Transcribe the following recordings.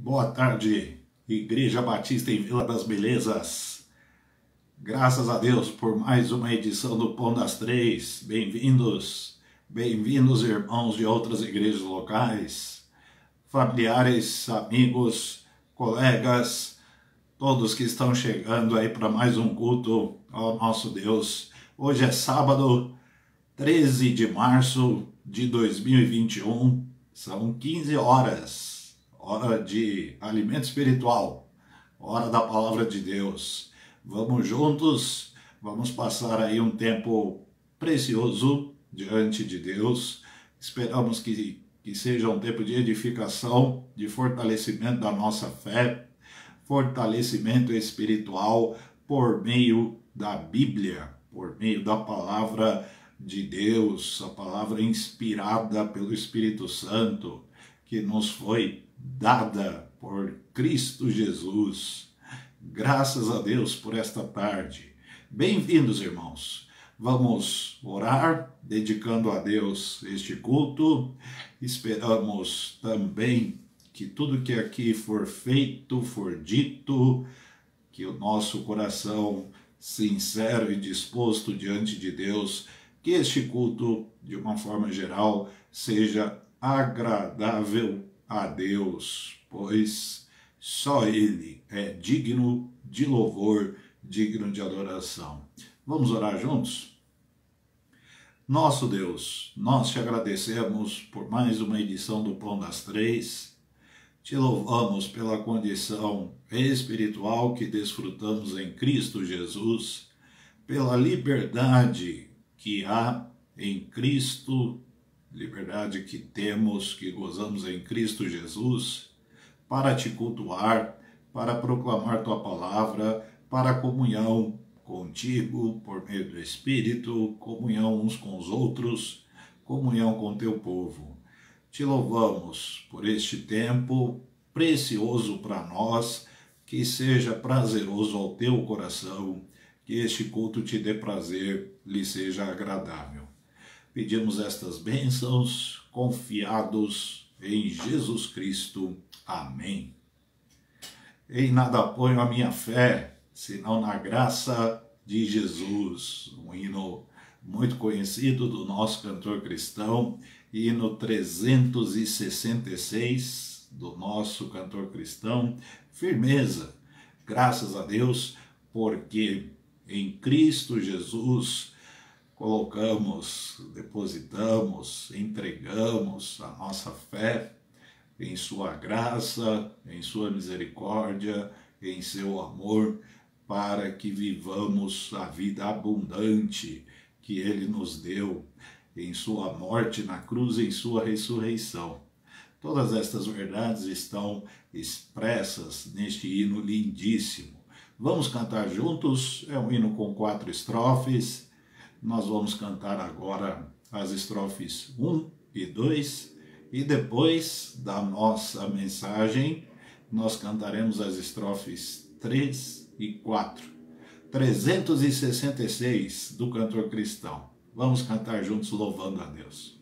Boa tarde, Igreja Batista em Vila das Belezas. Graças a Deus por mais uma edição do Pão das Três. Bem-vindos, bem-vindos irmãos de outras igrejas locais, familiares, amigos, colegas, todos que estão chegando aí para mais um culto ao nosso Deus. Hoje é sábado, 13 de março de 2021, são 15 horas. Hora de alimento espiritual, hora da palavra de Deus. Vamos juntos, vamos passar aí um tempo precioso diante de Deus. Esperamos que seja um tempo de edificação, de fortalecimento da nossa fé, fortalecimento espiritual por meio da Bíblia, por meio da palavra de Deus, a palavra inspirada pelo Espírito Santo, que nos foi dada por Cristo Jesus. Graças a Deus por esta tarde. Bem-vindos, irmãos. Vamos orar, dedicando a Deus este culto. Esperamos também que tudo que aqui for feito, for dito, que o nosso coração sincero e disposto diante de Deus, que este culto, de uma forma geral, seja agradável a Deus, pois só Ele é digno de louvor, digno de adoração. Vamos orar juntos? Nosso Deus, nós te agradecemos por mais uma edição do Pão das Três, te louvamos pela condição espiritual que desfrutamos em Cristo Jesus, pela liberdade que há em Cristo, liberdade que temos, que gozamos em Cristo Jesus, para te cultuar, para proclamar tua palavra, para comunhão contigo, por meio do Espírito, comunhão uns com os outros, comunhão com teu povo. Te louvamos por este tempo precioso para nós, que seja prazeroso ao teu coração, que este culto te dê prazer, lhe seja agradável. Pedimos estas bênçãos, confiados em Jesus Cristo. Amém. Em nada ponho a minha fé, senão na graça de Jesus. Um hino muito conhecido do nosso cantor cristão, hino 366 do nosso cantor cristão. Firmeza, graças a Deus, porque em Cristo Jesus colocamos, depositamos, entregamos a nossa fé em sua graça, em sua misericórdia, em seu amor, para que vivamos a vida abundante que Ele nos deu em sua morte na cruz e em sua ressurreição. Todas estas verdades estão expressas neste hino lindíssimo. Vamos cantar juntos, é um hino com 4 estrofes. Nós vamos cantar agora as estrofes 1 e 2 e depois da nossa mensagem nós cantaremos as estrofes 3 e 4. 366 do cantor cristão. Vamos cantar juntos louvando a Deus.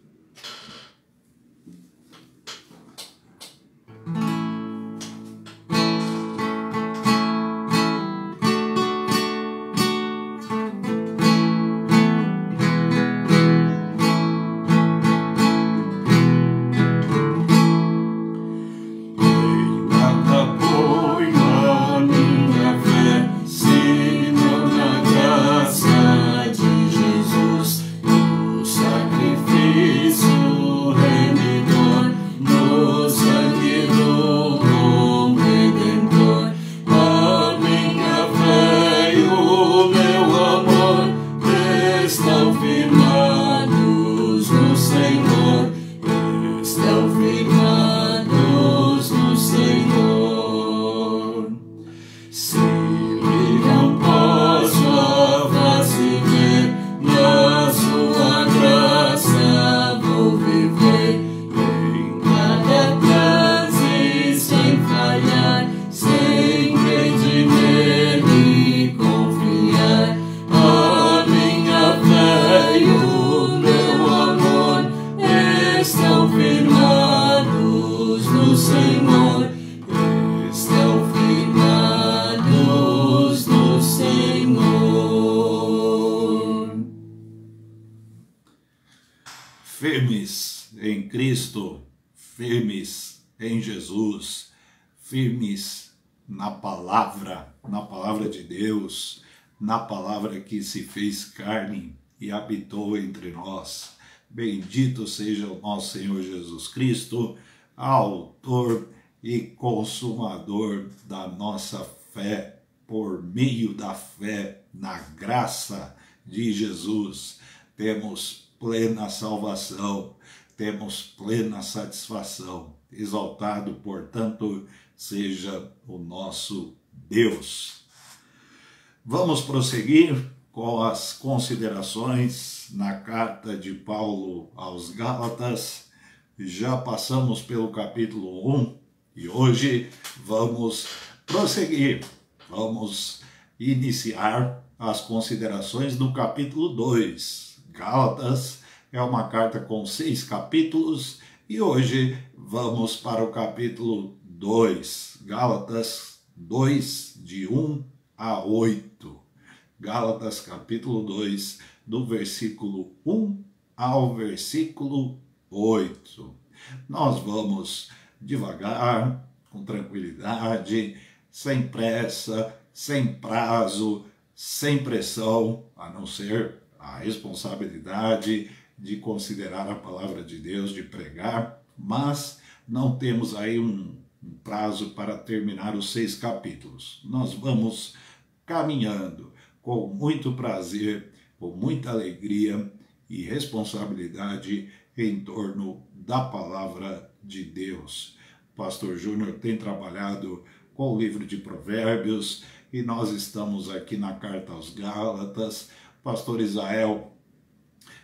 Sacrifício Cristo, firmes em Jesus, firmes na palavra de Deus, na palavra que se fez carne e habitou entre nós. Bendito seja o nosso Senhor Jesus Cristo, autor e consumador da nossa fé, por meio da fé na graça de Jesus. Temos plena salvação, temos plena satisfação. Exaltado, portanto, seja o nosso Deus. Vamos prosseguir com as considerações na carta de Paulo aos Gálatas. Já passamos pelo capítulo 1 e hoje vamos prosseguir. Vamos iniciar as considerações do capítulo 2. Gálatas é uma carta com 6 capítulos e hoje vamos para o capítulo 2. Gálatas 2, de 1 a 8. Gálatas capítulo 2, do versículo 1 ao versículo 8. Nós vamos devagar, com tranquilidade, sem pressa, sem prazo, sem pressão, a não ser a responsabilidade de considerar a palavra de Deus, de pregar, mas não temos aí um prazo para terminar os 6 capítulos. Nós vamos caminhando com muito prazer, com muita alegria e responsabilidade em torno da palavra de Deus. O pastor Júnior tem trabalhado com o livro de Provérbios e nós estamos aqui na carta aos Gálatas. O pastor Israel,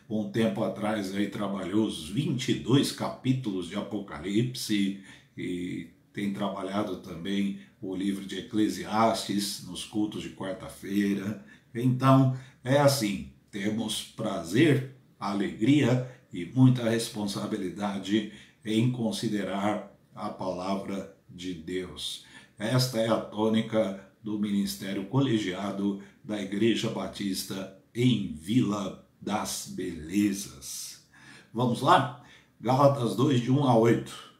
um tempo atrás, aí trabalhou os 22 capítulos de Apocalipse e tem trabalhado também o livro de Eclesiastes nos cultos de quarta-feira. Então, é assim, temos prazer, alegria e muita responsabilidade em considerar a palavra de Deus. Esta é a tônica do ministério colegiado da Igreja Batista em Vila das Belezas. Vamos lá? Gálatas 2, de 1 a 8.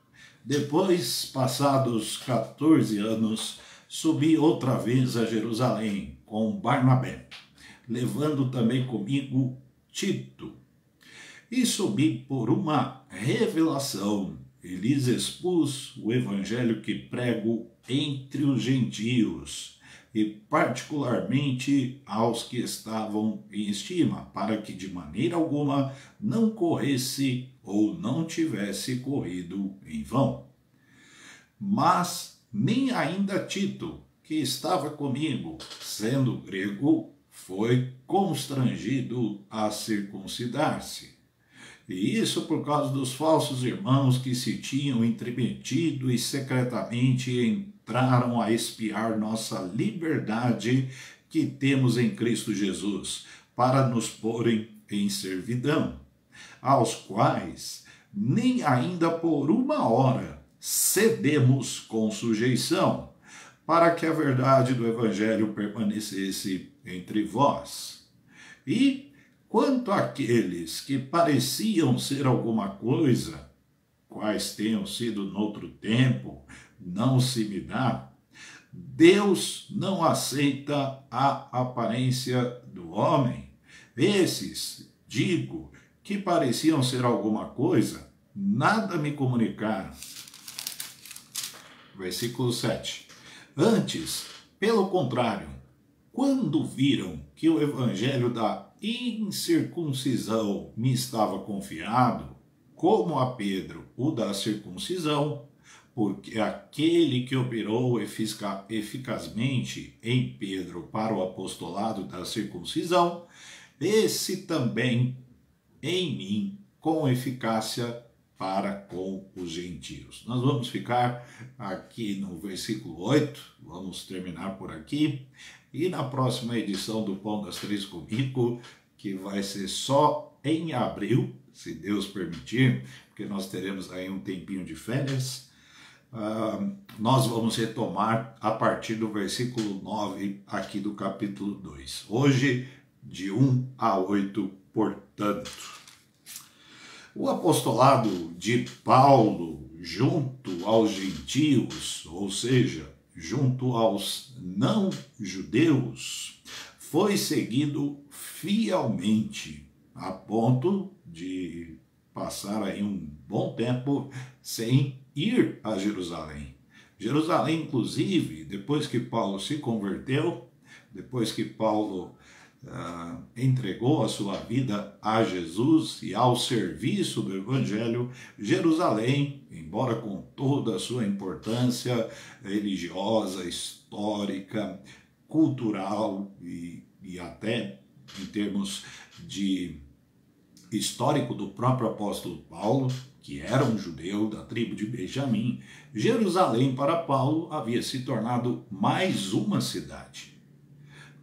Depois, passados 14 anos, subi outra vez a Jerusalém com Barnabé, levando também comigo Tito. E subi por uma revelação e lhes expus o evangelho que prego entre os gentios, e particularmente aos que estavam em estima, para que de maneira alguma não corresse ou não tivesse corrido em vão. Mas nem ainda Tito, que estava comigo, sendo grego, foi constrangido a circuncidar-se. E isso por causa dos falsos irmãos que se tinham intrometido e secretamente entraram a espiar nossa liberdade que temos em Cristo Jesus, para nos porem em servidão, aos quais nem ainda por uma hora cedemos com sujeição, para que a verdade do Evangelho permanecesse entre vós. E quanto àqueles que pareciam ser alguma coisa, quais tenham sido noutro tempo, não se me dá, Deus não aceita a aparência do homem. Esses, digo, que pareciam ser alguma coisa, nada me comunicaram. Versículo 7. Antes, pelo contrário, quando viram que o evangelho da incircuncisão me estava confiado, como a Pedro o da circuncisão, porque aquele que operou eficazmente em Pedro para o apostolado da circuncisão, esse também em mim com eficácia para com os gentios. Nós vamos ficar aqui no versículo 8, vamos terminar por aqui, e na próxima edição do Pão das Três comigo, que vai ser só em abril, se Deus permitir, porque nós teremos aí um tempinho de férias, nós vamos retomar a partir do versículo 9 aqui do capítulo 2. Hoje, de 1 a 8, portanto. O apostolado de Paulo junto aos gentios, ou seja, junto aos não-judeus, foi seguido fielmente, a ponto de passar aí um bom tempo sem ir a Jerusalém. Jerusalém, inclusive, depois que Paulo se converteu, depois que Paulo entregou a sua vida a Jesus e ao serviço do Evangelho, Jerusalém, embora com toda a sua importância religiosa, histórica, cultural e até em termos de histórico do próprio apóstolo Paulo, que era um judeu da tribo de Benjamim, Jerusalém para Paulo havia se tornado mais uma cidade.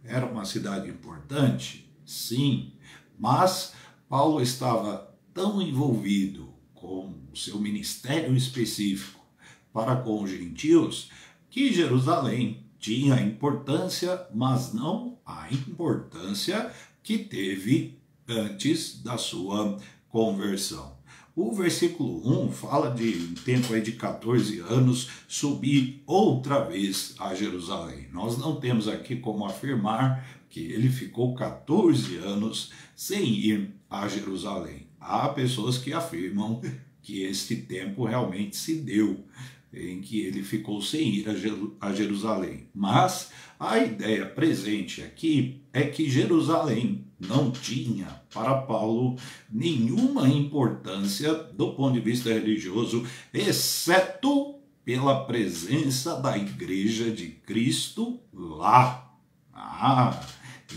Era uma cidade importante? Sim, mas Paulo estava tão envolvido com o seu ministério específico para com os gentios que Jerusalém tinha importância, mas não a importância que teve antes da sua conversão. O versículo 1 fala de um tempo aí de 14 anos subir outra vez a Jerusalém. Nós não temos aqui como afirmar que ele ficou 14 anos sem ir a Jerusalém. Há pessoas que afirmam que este tempo realmente se deu, em que ele ficou sem ir a Jerusalém. Mas a ideia presente aqui é que Jerusalém não tinha para Paulo nenhuma importância do ponto de vista religioso, exceto pela presença da Igreja de Cristo lá.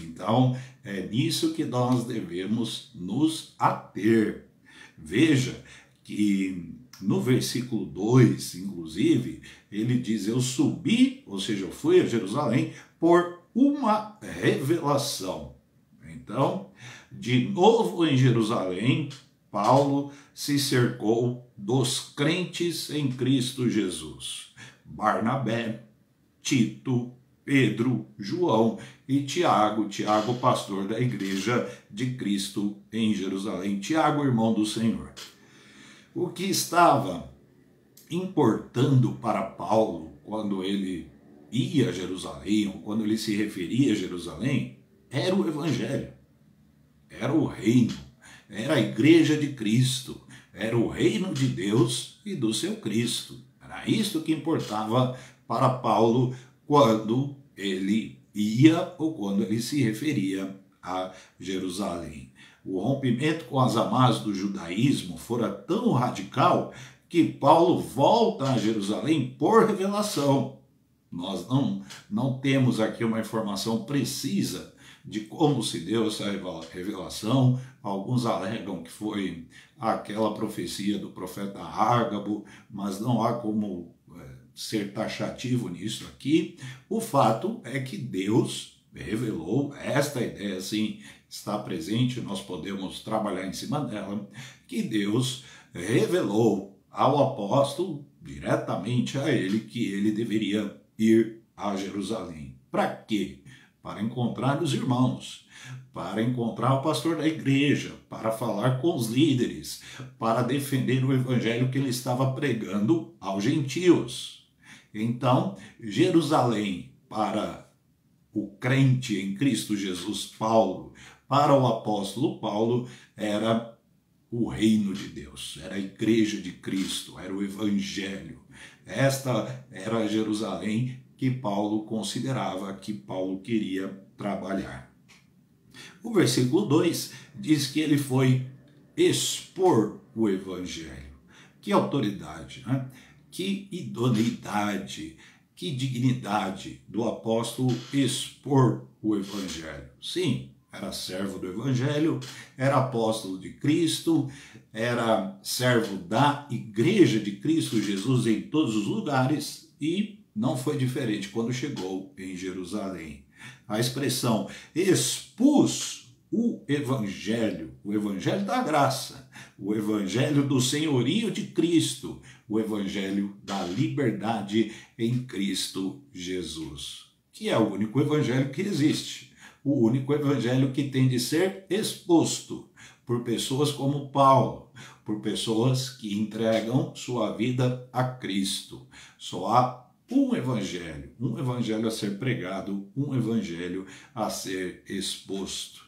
Então é nisso que nós devemos nos ater. Veja que no versículo 2, inclusive, ele diz: eu subi, ou seja, eu fui a Jerusalém por uma revelação. Então, de novo em Jerusalém, Paulo se cercou dos crentes em Cristo Jesus. Barnabé, Tito, Pedro, João e Tiago, pastor da igreja de Cristo em Jerusalém. Tiago, irmão do Senhor. O que estava importando para Paulo quando ele ia a Jerusalém, ou quando ele se referia a Jerusalém, era o Evangelho, era o reino, era a igreja de Cristo, era o reino de Deus e do seu Cristo. Era isso que importava para Paulo quando ele ia ou quando ele se referia a Jerusalém. O rompimento com as amarras do judaísmo fora tão radical que Paulo volta a Jerusalém por revelação. Nós não temos aqui uma informação precisa de como se deu essa revelação. Alguns alegam que foi aquela profecia do profeta Ágabo, mas não há como ser taxativo nisso aqui. O fato é que Deus revelou esta ideia, sim, está presente, nós podemos trabalhar em cima dela, que Deus revelou ao apóstolo, diretamente a ele, que ele deveria ir a Jerusalém. Para quê? Para encontrar os irmãos, para encontrar o pastor da igreja, para falar com os líderes, para defender o evangelho que ele estava pregando aos gentios. Então, Jerusalém para o crente em Cristo Jesus, Paulo, para o apóstolo Paulo, era o reino de Deus, era a igreja de Cristo, era o evangelho. Esta era a Jerusalém que Paulo considerava, que Paulo queria trabalhar. O versículo 2 diz que ele foi expor o evangelho. Que autoridade, né? Que idoneidade, que dignidade do apóstolo expor o evangelho. Sim, era servo do evangelho, era apóstolo de Cristo, era servo da igreja de Cristo Jesus em todos os lugares e não foi diferente quando chegou em Jerusalém. A expressão expus o evangelho da graça, o evangelho do senhorio de Cristo, o evangelho da liberdade em Cristo Jesus, que é o único evangelho que existe, o único evangelho que tem de ser exposto por pessoas como Paulo, por pessoas que entregam sua vida a Cristo. Só há um evangelho a ser pregado, um evangelho a ser exposto.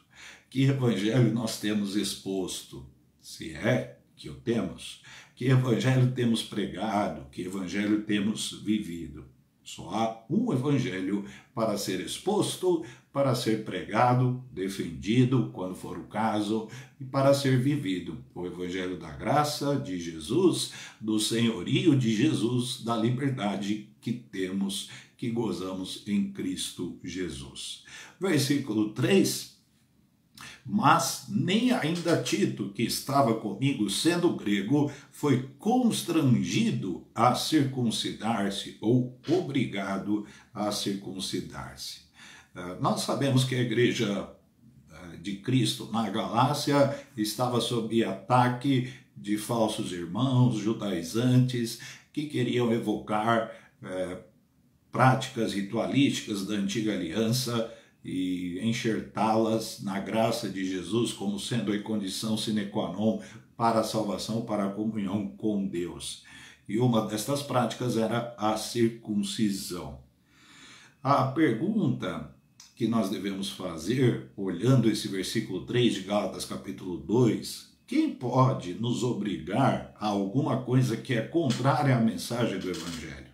Que evangelho nós temos exposto? Se é que o temos, que evangelho temos pregado, que evangelho temos vivido? Só há um evangelho para ser exposto, para ser pregado, defendido, quando for o caso, e para ser vivido. O evangelho da graça de Jesus, do senhorio de Jesus, da liberdade que temos, que gozamos em Cristo Jesus. Versículo 3. Mas nem ainda Tito, que estava comigo, sendo grego, foi constrangido a circuncidar-se ou obrigado a circuncidar-se. Nós sabemos que a igreja de Cristo na Galácia estava sob ataque de falsos irmãos judaizantes que queriam evocar práticas ritualísticas da antiga aliança e enxertá-las na graça de Jesus como sendo a condição sine qua non para a salvação, para a comunhão com Deus. E uma destas práticas era a circuncisão. A pergunta que nós devemos fazer, olhando esse versículo 3 de Gálatas capítulo 2, quem pode nos obrigar a alguma coisa que é contrária à mensagem do Evangelho?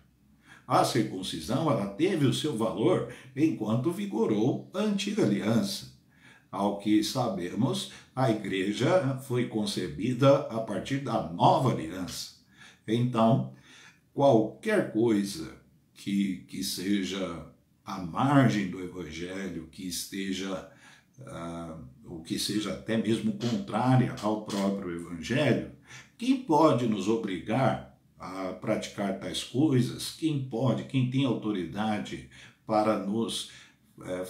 A circuncisão, ela teve o seu valor enquanto vigorou a antiga aliança. Ao que sabemos, a igreja foi concebida a partir da nova aliança. Então, qualquer coisa que seja à margem do evangelho, que esteja, ou que seja até mesmo contrária ao próprio evangelho, quem pode nos obrigar a praticar tais coisas? Quem pode, quem tem autoridade para nos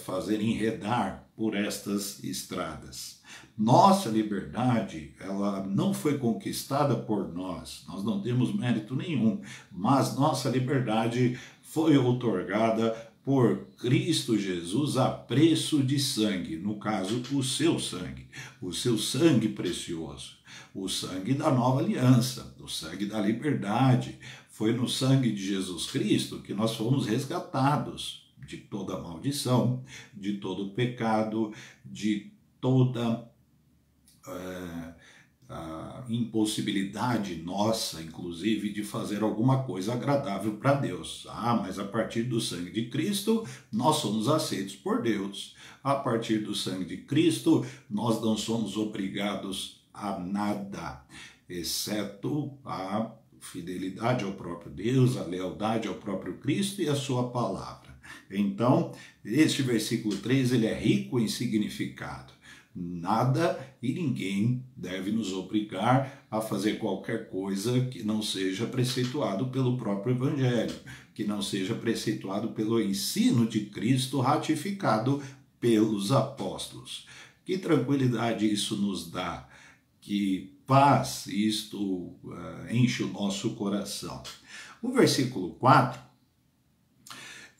fazer enredar por estas estradas? Nossa liberdade, ela não foi conquistada por nós não temos mérito nenhum, mas nossa liberdade foi outorgada por Cristo Jesus a preço de sangue, no caso, o seu sangue precioso, o sangue da nova aliança, o sangue da liberdade. Foi no sangue de Jesus Cristo que nós fomos resgatados de toda maldição, de todo pecado, de toda a impossibilidade nossa, inclusive, de fazer alguma coisa agradável para Deus. Mas a partir do sangue de Cristo, nós somos aceitos por Deus. A partir do sangue de Cristo, nós não somos obrigados a nada, exceto a fidelidade ao próprio Deus, a lealdade ao próprio Cristo e a sua palavra. Então, este versículo 3, ele é rico em significado. Nada e ninguém deve nos obrigar a fazer qualquer coisa que não seja preceituado pelo próprio Evangelho, que não seja preceituado pelo ensino de Cristo ratificado pelos apóstolos. Que tranquilidade isso nos dá, que paz isto enche o nosso coração. O versículo 4,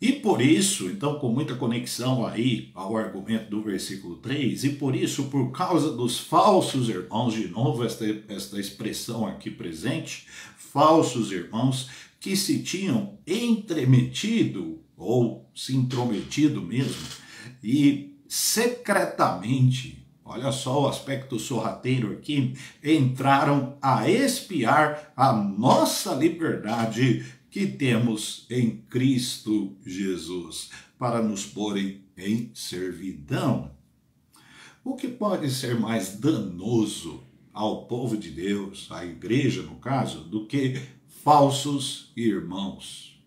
e por isso, então com muita conexão aí ao argumento do versículo 3, e por isso, por causa dos falsos irmãos, de novo esta expressão aqui presente, falsos irmãos que se tinham entremetido, ou se intrometido mesmo, e secretamente, olha só o aspecto sorrateiro aqui, entraram a espiar a nossa liberdade que temos em Cristo Jesus, para nos porem em servidão. O que pode ser mais danoso ao povo de Deus, à igreja no caso, do que falsos irmãos?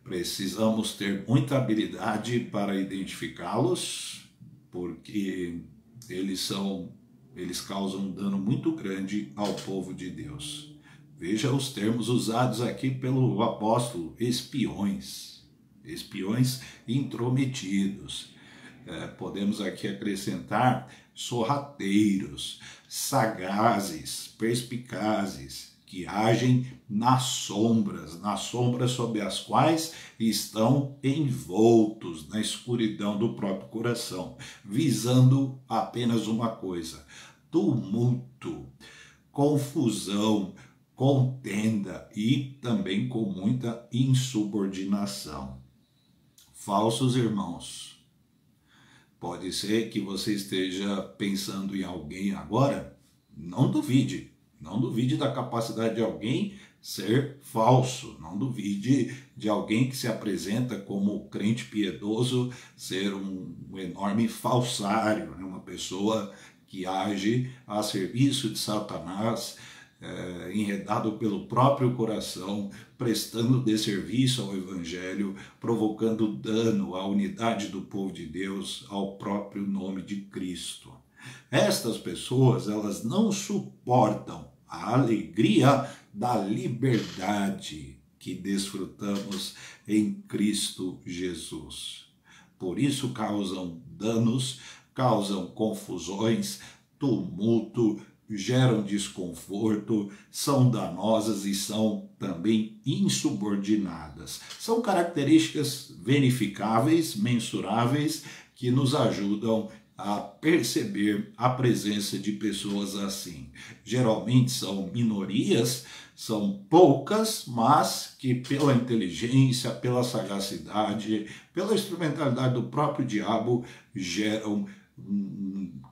Precisamos ter muita habilidade para identificá-los, porque eles causam um dano muito grande ao povo de Deus. Veja os termos usados aqui pelo apóstolo: espiões, espiões intrometidos. Podemos aqui acrescentar sorrateiros, sagazes, perspicazes, que agem nas sombras sob as quais estão envoltos na escuridão do próprio coração, visando apenas uma coisa: tumulto. confusão, contenda e também com muita insubordinação. Falsos irmãos. Pode ser que você esteja pensando em alguém agora. Não duvide da capacidade de alguém ser falso. Não duvide de alguém que se apresenta como crente piedoso ser um enorme falsário, né? Uma pessoa que age a serviço de Satanás, enredado pelo próprio coração, prestando desserviço ao Evangelho, provocando dano à unidade do povo de Deus, ao próprio nome de Cristo. Estas pessoas, elas não suportam a alegria da liberdade que desfrutamos em Cristo Jesus. Por isso causam danos, causam confusões, tumulto, geram desconforto, são danosas e são também insubordinadas. São características verificáveis, mensuráveis, que nos ajudam a perceber a presença de pessoas assim. Geralmente são minorias, são poucas, mas que pela inteligência, pela sagacidade, pela instrumentalidade do próprio diabo,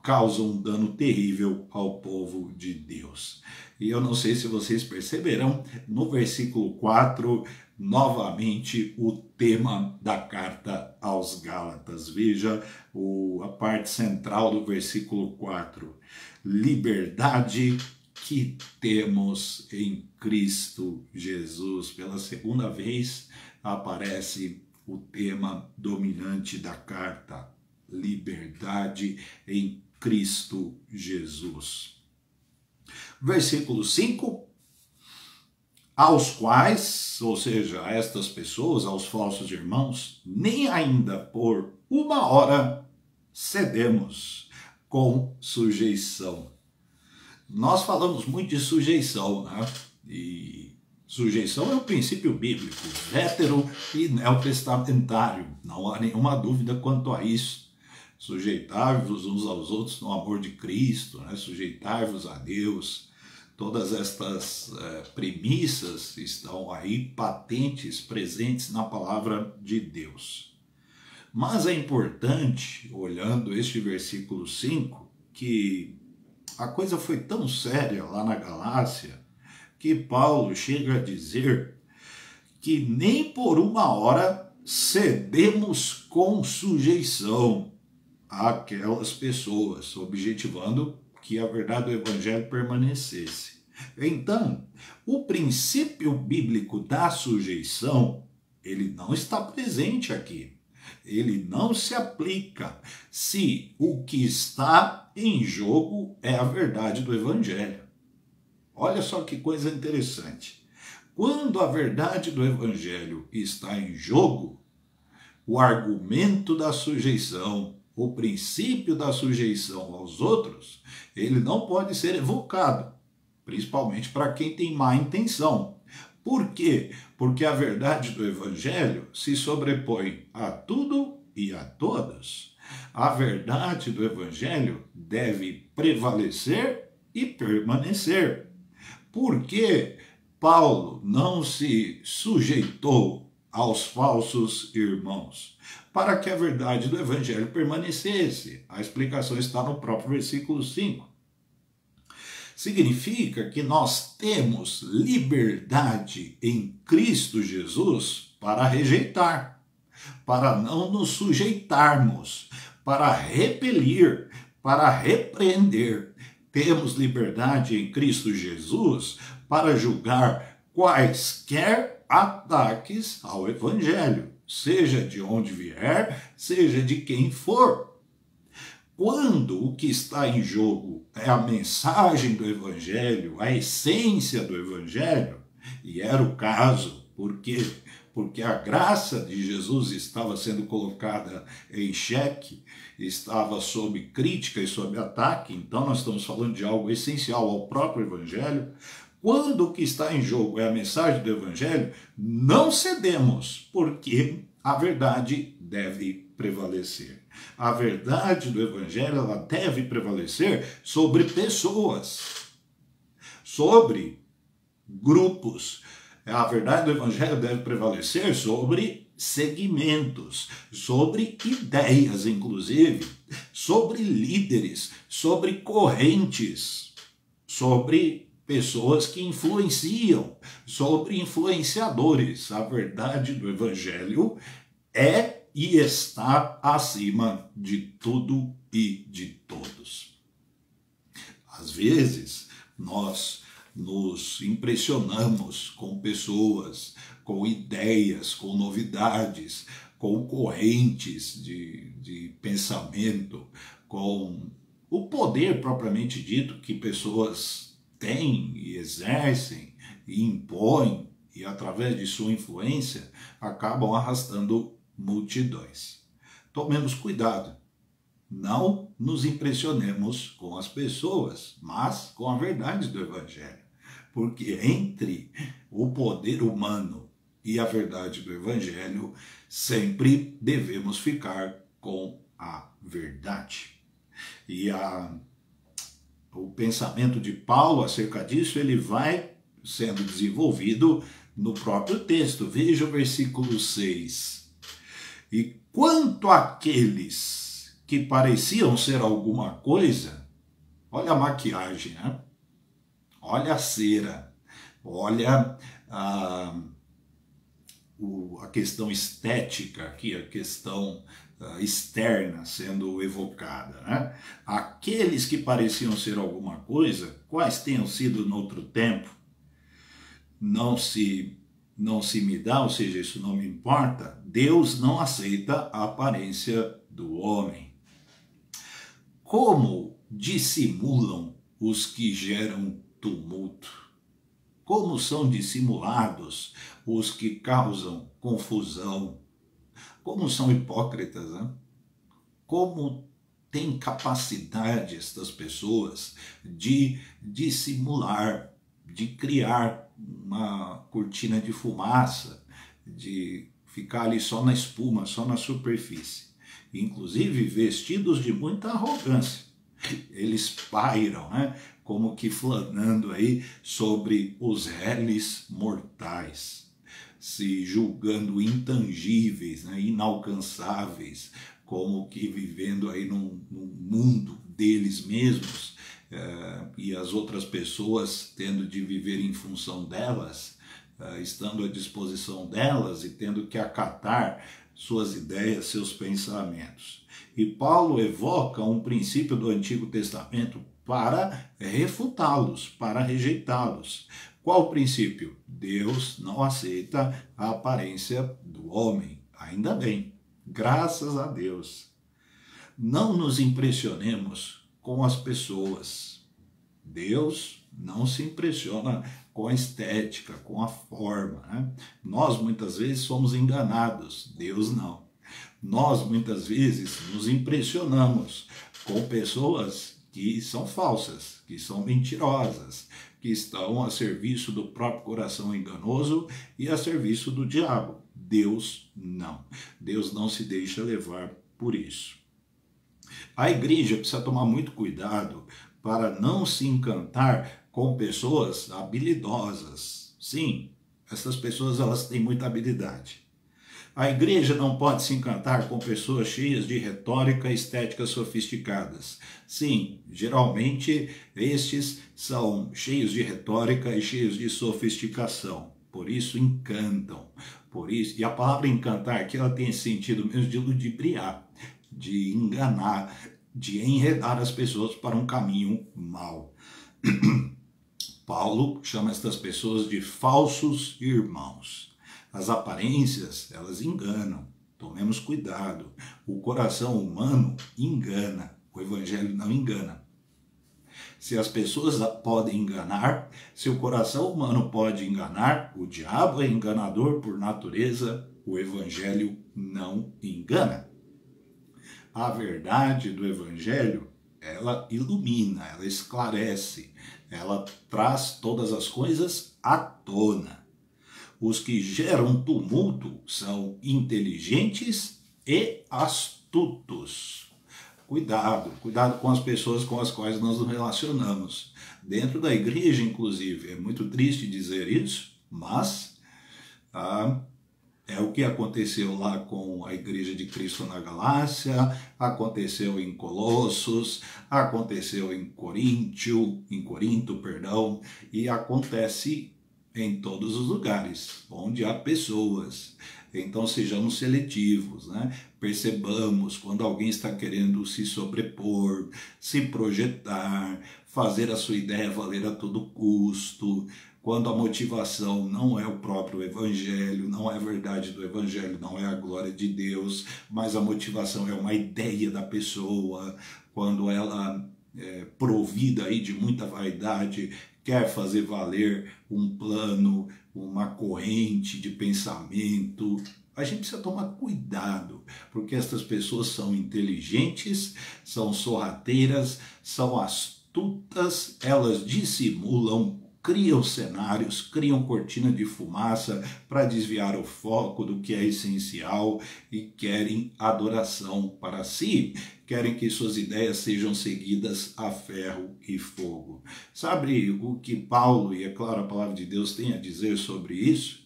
causam um dano terrível ao povo de Deus. E eu não sei se vocês perceberão, no versículo 4, novamente o tema da carta aos Gálatas. Veja a parte central do versículo 4. Liberdade que temos em Cristo Jesus. Pela segunda vez aparece o tema dominante da carta. Liberdade em Cristo Jesus. Versículo 5. Aos quais, ou seja, a estas pessoas, aos falsos irmãos, nem ainda por uma hora cedemos com sujeição. Nós falamos muito de sujeição, né? E sujeição é um princípio bíblico, vétero e neotestamentário. Não há nenhuma dúvida quanto a isso. Sujeitai-vos uns aos outros no amor de Cristo, né? Sujeitai-vos a Deus. Todas estas premissas estão aí patentes, presentes na palavra de Deus. Mas é importante, olhando este versículo 5, que a coisa foi tão séria lá na Galácia, que Paulo chega a dizer que nem por uma hora cedemos com sujeição àquelas pessoas, objetivando que a verdade do Evangelho permanecesse. Então, o princípio bíblico da sujeição, ele não está presente aqui. Ele não se aplica se o que está em jogo é a verdade do Evangelho. Olha só que coisa interessante. Quando a verdade do Evangelho está em jogo, o argumento da sujeição, o princípio da sujeição aos outros, ele não pode ser evocado, principalmente para quem tem má intenção. Por quê? Porque a verdade do Evangelho se sobrepõe a tudo e a todos. A verdade do Evangelho deve prevalecer e permanecer. Por que Paulo não se sujeitou aos falsos irmãos? Para que a verdade do Evangelho permanecesse. A explicação está no próprio versículo 5. Significa que nós temos liberdade em Cristo Jesus para rejeitar, para não nos sujeitarmos, para repelir, para repreender. Temos liberdade em Cristo Jesus para julgar quaisquer ataques ao Evangelho, seja de onde vier, seja de quem for. Quando o que está em jogo é a mensagem do Evangelho, a essência do Evangelho, e era o caso, por quê? Porque a graça de Jesus estava sendo colocada em xeque, estava sob crítica e sob ataque, então nós estamos falando de algo essencial ao próprio Evangelho. Quando o que está em jogo é a mensagem do Evangelho, não cedemos, porque a verdade deve prevalecer. A verdade do Evangelho, ela deve prevalecer sobre pessoas. sobre grupos. A verdade do evangelho deve prevalecer sobre segmentos, sobre ideias, inclusive, sobre líderes, sobre correntes, sobre pessoas que influenciam, sobre influenciadores. A verdade do evangelho é e está acima de tudo e de todos. Às vezes, nós nos impressionamos com pessoas, com ideias, com novidades, com correntes de pensamento, com o poder propriamente dito que pessoas têm e exercem e impõem, e através de sua influência acabam arrastando multidões. Tomemos cuidado. Não nos impressionemos com as pessoas, mas com a verdade do evangelho. Porque entre o poder humano e a verdade do evangelho, sempre devemos ficar com a verdade. E o pensamento de Paulo acerca disso, ele vai sendo desenvolvido no próprio texto. Veja o versículo 6. E quanto àqueles que pareciam ser alguma coisa, olha a maquiagem, né? Olha a cera, olha a questão estética aqui, a questão externa sendo evocada, né? Aqueles que pareciam ser alguma coisa, quais tenham sido no outro tempo, não se me dá, ou seja, isso não me importa. Deus não aceita a aparência do homem. Como dissimulam os que geram tumulto? Como são dissimulados os que causam confusão? Como são hipócritas, né? Como tem capacidade estas pessoas de dissimular, de criar uma cortina de fumaça, de ficar ali só na espuma, só na superfície. Inclusive vestidos de muita arrogância. Eles pairam, né? Como que flanando aí sobre os réis mortais, se julgando intangíveis, né? Inalcançáveis, como que vivendo aí num mundo deles mesmos, e as outras pessoas tendo de viver em função delas, estando à disposição delas e tendo que acatar suas ideias, seus pensamentos. E Paulo evoca um princípio do Antigo Testamento para refutá-los, para rejeitá-los. Qual o princípio? Deus não aceita a aparência do homem. Ainda bem, graças a Deus. Não nos impressionemos com as pessoas. Deus não se impressiona com a estética, com a forma, né? Nós muitas vezes somos enganados, Deus não. Nós muitas vezes nos impressionamos com pessoas que são falsas, que são mentirosas, que estão a serviço do próprio coração enganoso e a serviço do diabo. Deus não. Deus não se deixa levar por isso. A igreja precisa tomar muito cuidado para não se encantar com pessoas habilidosas. Sim, essas pessoas elas têm muita habilidade. A igreja não pode se encantar com pessoas cheias de retórica e estéticas sofisticadas. Sim, geralmente estes são cheios de retórica e cheios de sofisticação. Por isso encantam. Por isso, e a palavra encantar aqui ela tem esse sentido mesmo de ludibriar, de enganar, de enredar as pessoas para um caminho mau. Paulo chama estas pessoas de falsos irmãos. As aparências, elas enganam. Tomemos cuidado. O coração humano engana. O evangelho não engana. Se as pessoas podem enganar, se o coração humano pode enganar, o diabo é enganador por natureza, o evangelho não engana. A verdade do evangelho, ela ilumina, ela esclarece, ela traz todas as coisas à tona. Os que geram tumulto são inteligentes e astutos. Cuidado, cuidado com as pessoas com as quais nós nos relacionamos. Dentro da igreja, inclusive, é muito triste dizer isso, mas é o que aconteceu lá com a Igreja de Cristo na Galácia, aconteceu em Colossos, aconteceu em Corinto, perdão, e acontece em todos os lugares onde há pessoas. Então sejamos seletivos, né? Percebamos quando alguém está querendo se sobrepor, se projetar, fazer a sua ideia valer a todo custo, quando a motivação não é o próprio Evangelho, não é a verdade do Evangelho, não é a glória de Deus, mas a motivação é uma ideia da pessoa, quando ela é provida aí de muita vaidade, quer fazer valer um plano, uma corrente de pensamento. A gente precisa tomar cuidado, porque essas pessoas são inteligentes, são sorrateiras, são astutas, elas dissimulam, criam cenários, criam cortina de fumaça para desviar o foco do que é essencial e querem adoração para si, querem que suas ideias sejam seguidas a ferro e fogo. Sabe o que Paulo, e é claro a palavra de Deus, tem a dizer sobre isso?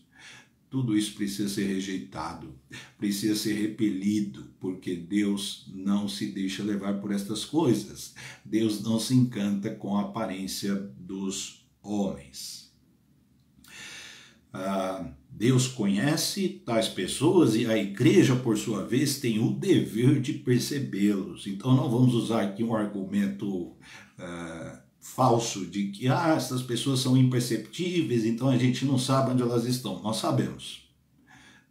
Tudo isso precisa ser rejeitado, precisa ser repelido, porque Deus não se deixa levar por estas coisas. Deus não se encanta com a aparência dos homens. Deus conhece tais pessoas e a igreja, por sua vez, tem o dever de percebê-los. Então não vamos usar aqui um argumento falso de que essas pessoas são imperceptíveis, então a gente não sabe onde elas estão. Nós sabemos.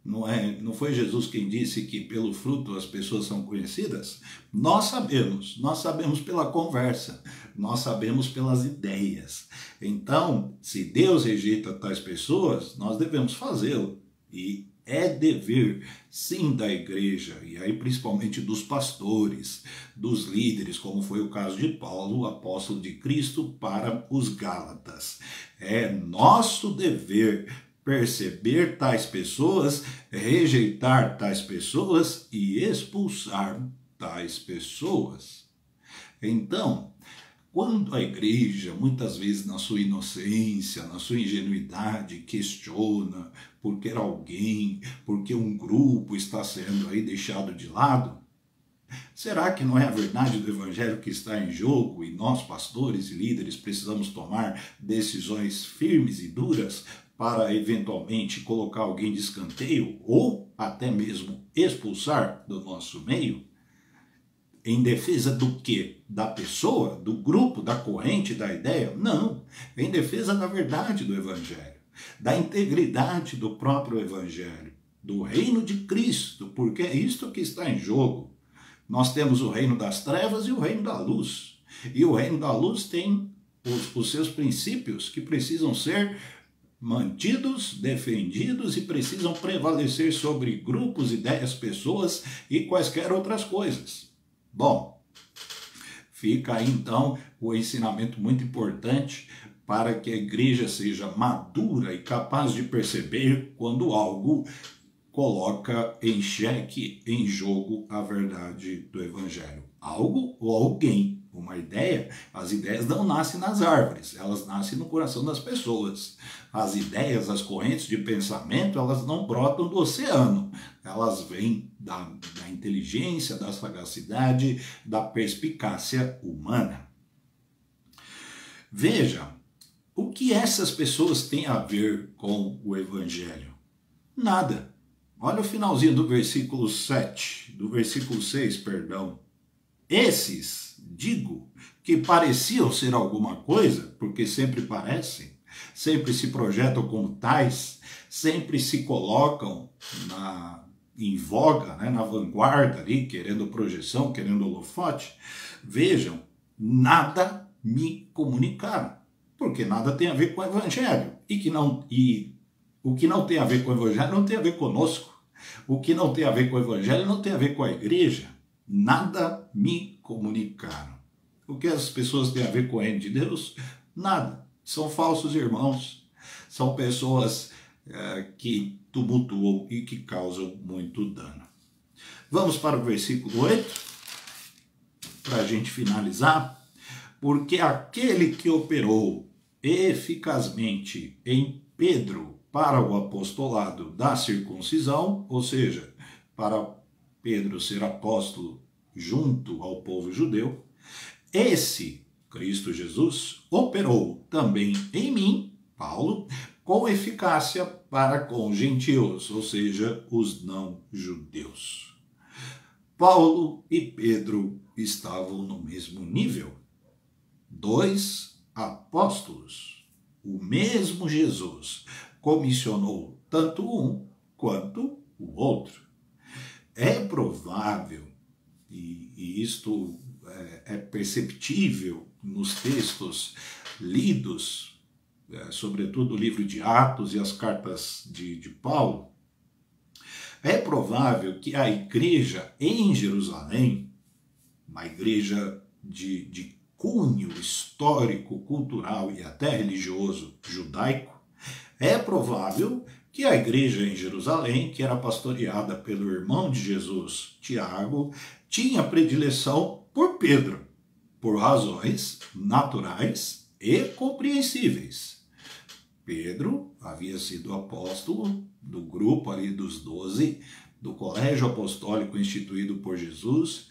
Não foi Jesus quem disse que pelo fruto as pessoas são conhecidas? Nós sabemos pela conversa, nós sabemos pelas ideias. Então, se Deus rejeita tais pessoas, nós devemos fazê-lo. E é dever, sim, da igreja, e aí principalmente dos pastores, dos líderes, como foi o caso de Paulo, o apóstolo de Cristo, para os Gálatas. É nosso dever perceber tais pessoas, rejeitar tais pessoas e expulsar tais pessoas. Então, quando a igreja, muitas vezes na sua inocência, na sua ingenuidade, questiona porque alguém, porque um grupo está sendo aí deixado de lado, será que não é a verdade do Evangelho que está em jogo e nós, pastores e líderes, precisamos tomar decisões firmes e duras para eventualmente colocar alguém de escanteio ou até mesmo expulsar do nosso meio? Em defesa do quê? Da pessoa, do grupo, da corrente, da ideia? Não. Em defesa da verdade do Evangelho, da integridade do próprio Evangelho, do reino de Cristo, porque é isto que está em jogo. Nós temos o reino das trevas e o reino da luz. E o reino da luz tem os seus princípios que precisam ser mantidos, defendidos e precisam prevalecer sobre grupos, ideias, pessoas e quaisquer outras coisas. Bom, fica aí então o ensinamento muito importante para que a igreja seja madura e capaz de perceber quando algo coloca em xeque, em jogo, a verdade do Evangelho. Algo ou alguém, uma ideia, as ideias não nascem nas árvores, elas nascem no coração das pessoas. As ideias, as correntes de pensamento, elas não brotam do oceano, elas vêm da inteligência, da sagacidade, da perspicácia humana. Veja, o que essas pessoas têm a ver com o Evangelho? Nada. Olha o finalzinho do versículo 7, do versículo 6, perdão. Esses, digo, que pareciam ser alguma coisa, porque sempre parecem, sempre se projetam como tais, sempre se colocam em voga, né, na vanguarda, ali, querendo projeção, querendo holofote, vejam, nada me comunicaram, porque nada tem a ver com o Evangelho, e o que não tem a ver com o Evangelho não tem a ver conosco. O que não tem a ver com o Evangelho não tem a ver com a igreja. Nada me comunicaram. O que as pessoas têm a ver com o reino de Deus? Nada. São falsos irmãos. São pessoas que tumultuam e que causam muito dano. Vamos para o versículo 8. para a gente finalizar, porque aquele que operou eficazmente em Pedro para o apostolado da circuncisão, ou seja, para Pedro ser apóstolo junto ao povo judeu, esse Cristo Jesus operou também em mim, Paulo, com eficácia para com os gentios, ou seja, os não-judeus. Paulo e Pedro estavam no mesmo nível. Dois apóstolos. O mesmo Jesus comissionou tanto um quanto o outro. É provável, e isto é perceptível nos textos lidos, sobretudo o livro de Atos e as cartas de Paulo, é provável que a igreja em Jerusalém, uma igreja de cunho histórico, cultural e até religioso judaico, é provável que a igreja em Jerusalém, que era pastoreada pelo irmão de Jesus, Tiago, tinha predileção por Pedro, por razões naturais e compreensíveis. Pedro havia sido apóstolo do grupo ali dos 12, do colégio apostólico instituído por Jesus.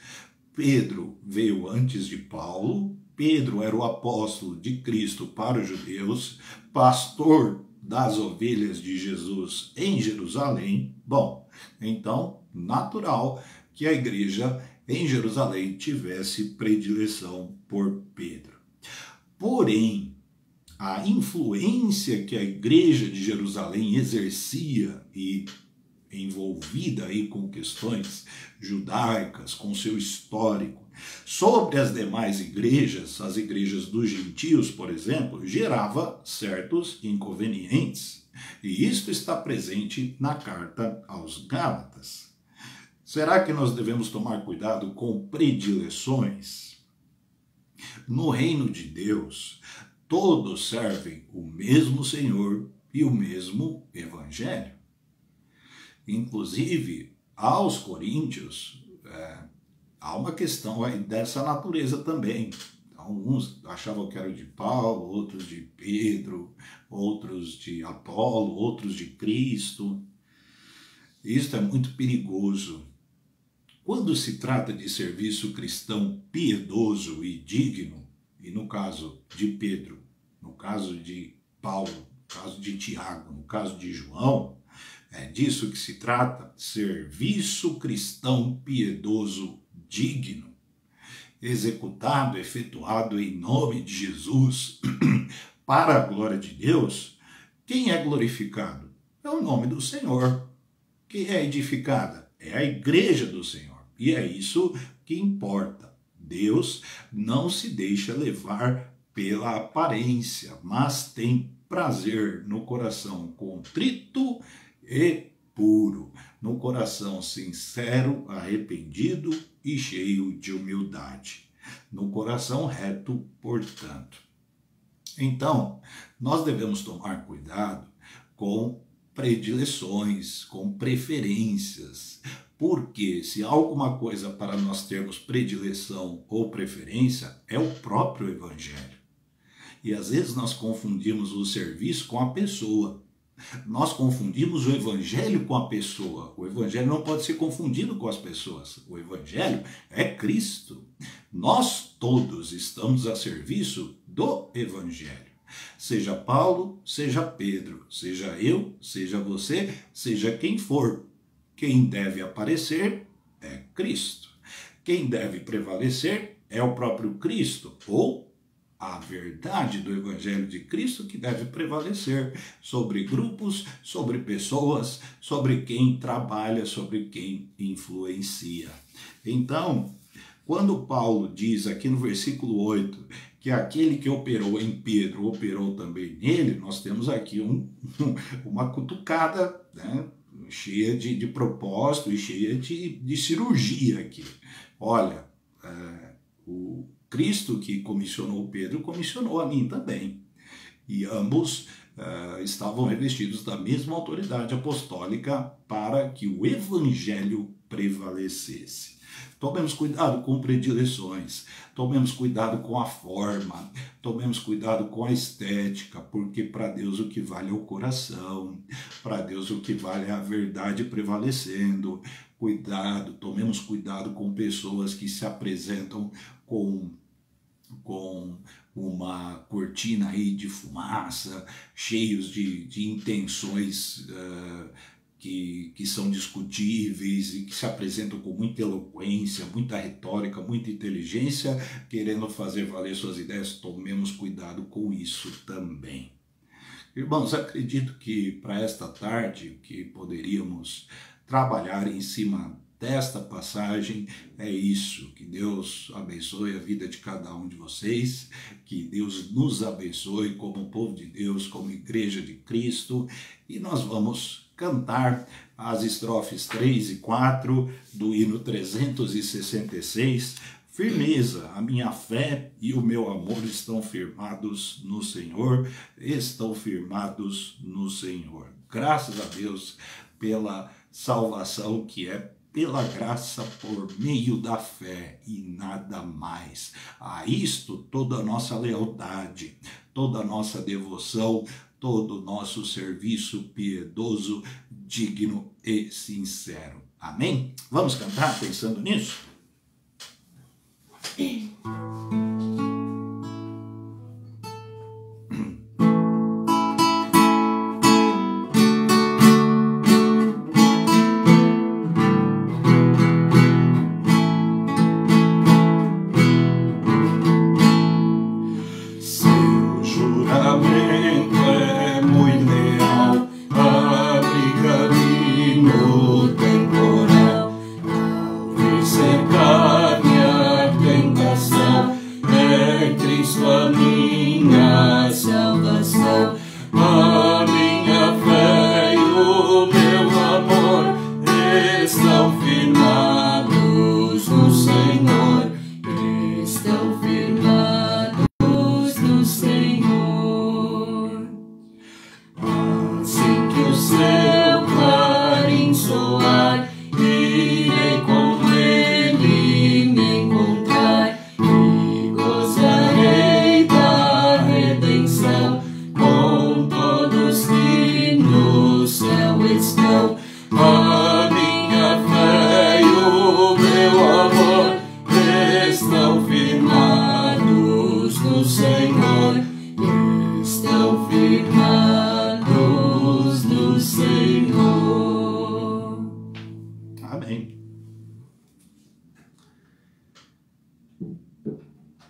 Pedro veio antes de Paulo. Pedro era o apóstolo de Cristo para os judeus, pastor das ovelhas de Jesus em Jerusalém. Bom, então, natural que a igreja em Jerusalém tivesse predileção por Pedro. Porém, a influência que a igreja de Jerusalém exercia e envolvida aí com questões judaicas, com seu histórico, sobre as demais igrejas, as igrejas dos gentios, por exemplo, gerava certos inconvenientes. E isto está presente na carta aos Gálatas. Será que nós devemos tomar cuidado com predileções? No reino de Deus, todos servem o mesmo Senhor e o mesmo Evangelho. Inclusive, aos coríntios, há uma questão aí dessa natureza também. Alguns achavam que era de Paulo, outros de Pedro, outros de Apolo, outros de Cristo. Isto é muito perigoso. Quando se trata de serviço cristão piedoso e digno, e no caso de Pedro, no caso de Paulo, no caso de Tiago, no caso de João, é disso que se trata, serviço cristão piedoso digno, executado, efetuado em nome de Jesus, para a glória de Deus. Quem é glorificado? É o nome do Senhor. Quem é edificada? É a igreja do Senhor. E é isso que importa. Deus não se deixa levar pela aparência, mas tem prazer no coração contrito e puro, no coração sincero, arrependido e cheio de humildade, no coração reto, portanto. Então, nós devemos tomar cuidado com predileções, com preferências, porque se há alguma coisa para nós termos predileção ou preferência, é o próprio Evangelho. E às vezes nós confundimos o serviço com a pessoa. Nós confundimos o Evangelho com a pessoa. O Evangelho não pode ser confundido com as pessoas. O Evangelho é Cristo. Nós todos estamos a serviço do Evangelho. Seja Paulo, seja Pedro, seja eu, seja você, seja quem for. Quem deve aparecer é Cristo. Quem deve prevalecer é o próprio Cristo, ou a verdade do Evangelho de Cristo que deve prevalecer sobre grupos, sobre pessoas, sobre quem trabalha, sobre quem influencia. Então, quando Paulo diz aqui no versículo 8 que aquele que operou em Pedro operou também nele, nós temos aqui uma cutucada, né, cheia de propósito e cheia de cirurgia aqui. Olha, o Cristo que comissionou Pedro, comissionou a mim também. E ambos estavam revestidos da mesma autoridade apostólica para que o evangelho prevalecesse. Tomemos cuidado com predileções, tomemos cuidado com a forma, tomemos cuidado com a estética, porque para Deus o que vale é o coração, para Deus o que vale é a verdade prevalecendo. Cuidado, tomemos cuidado com pessoas que se apresentam com uma cortina aí de fumaça, cheios de intenções que são discutíveis e que se apresentam com muita eloquência, muita retórica, muita inteligência, querendo fazer valer suas ideias. Tomemos cuidado com isso também. Irmãos, acredito que para esta tarde que poderíamos trabalhar em cima desta passagem é isso. Que Deus abençoe a vida de cada um de vocês, que Deus nos abençoe como povo de Deus, como igreja de Cristo, e nós vamos cantar as estrofes 3 e 4 do hino 366, firmeza, a minha fé e o meu amor estão firmados no Senhor, estão firmados no Senhor. Graças a Deus pela salvação que é pela graça por meio da fé e nada mais. A isto toda a nossa lealdade, toda a nossa devoção, todo o nosso serviço piedoso, digno e sincero. Amém? Vamos cantar pensando nisso?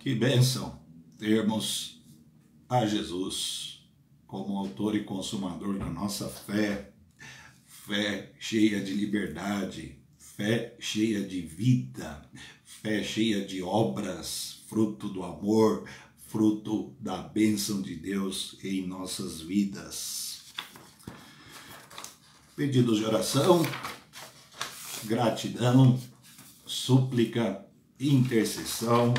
Que bênção termos a Jesus como autor e consumador da nossa fé, fé cheia de liberdade, fé cheia de vida, fé cheia de obras, fruto do amor, fruto da bênção de Deus em nossas vidas. Pedidos de oração, gratidão, súplica, intercessão,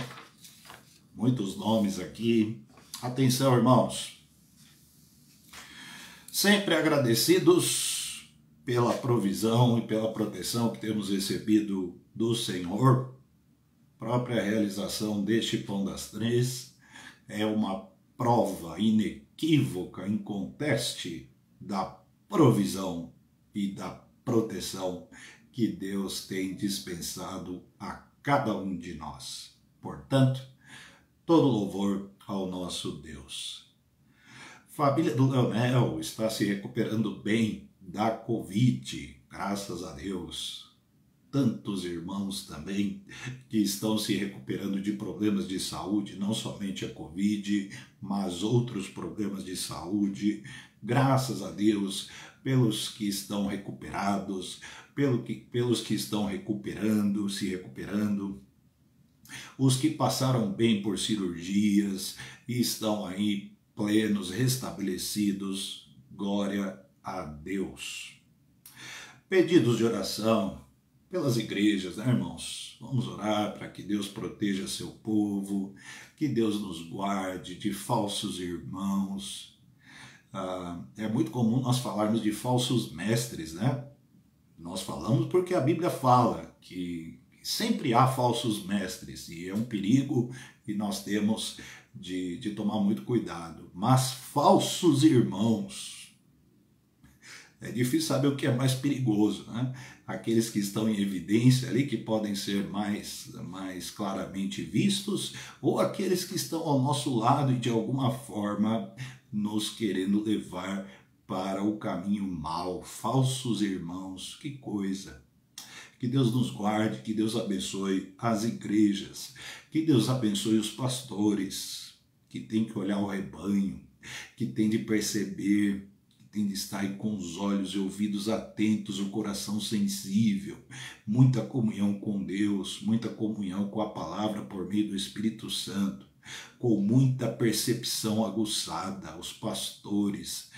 muitos nomes aqui. Atenção, irmãos. Sempre agradecidos pela provisão e pela proteção que temos recebido do Senhor. Própria realização deste Pão das Três é uma prova inequívoca, inconteste, da provisão e da proteção que Deus tem dispensado a cada um de nós. Portanto, todo louvor ao nosso Deus. Família do Leonel está se recuperando bem da Covid, graças a Deus. Tantos irmãos também que estão se recuperando de problemas de saúde, não somente a Covid, mas outros problemas de saúde. Graças a Deus pelos que estão recuperados, pelos que estão recuperando, se recuperando. Os que passaram bem por cirurgias e estão aí plenos, restabelecidos, glória a Deus. Pedidos de oração pelas igrejas, né, irmãos? Vamos orar para que Deus proteja seu povo, que Deus nos guarde de falsos irmãos. É muito comum nós falarmos de falsos mestres, né? Nós falamos porque a Bíblia fala que sempre há falsos mestres e é um perigo e nós temos de tomar muito cuidado. Mas falsos irmãos, é difícil saber o que é mais perigoso, né? Aqueles que estão em evidência ali, que podem ser mais claramente vistos, ou aqueles que estão ao nosso lado e de alguma forma nos querendo levar para o caminho mau. Falsos irmãos, que coisa! Que Deus nos guarde, que Deus abençoe as igrejas, que Deus abençoe os pastores, que tem que olhar o rebanho, que tem de perceber, tem de estar aí com os olhos e ouvidos atentos, o coração sensível, muita comunhão com Deus, muita comunhão com a palavra por meio do Espírito Santo, com muita percepção aguçada. Os pastores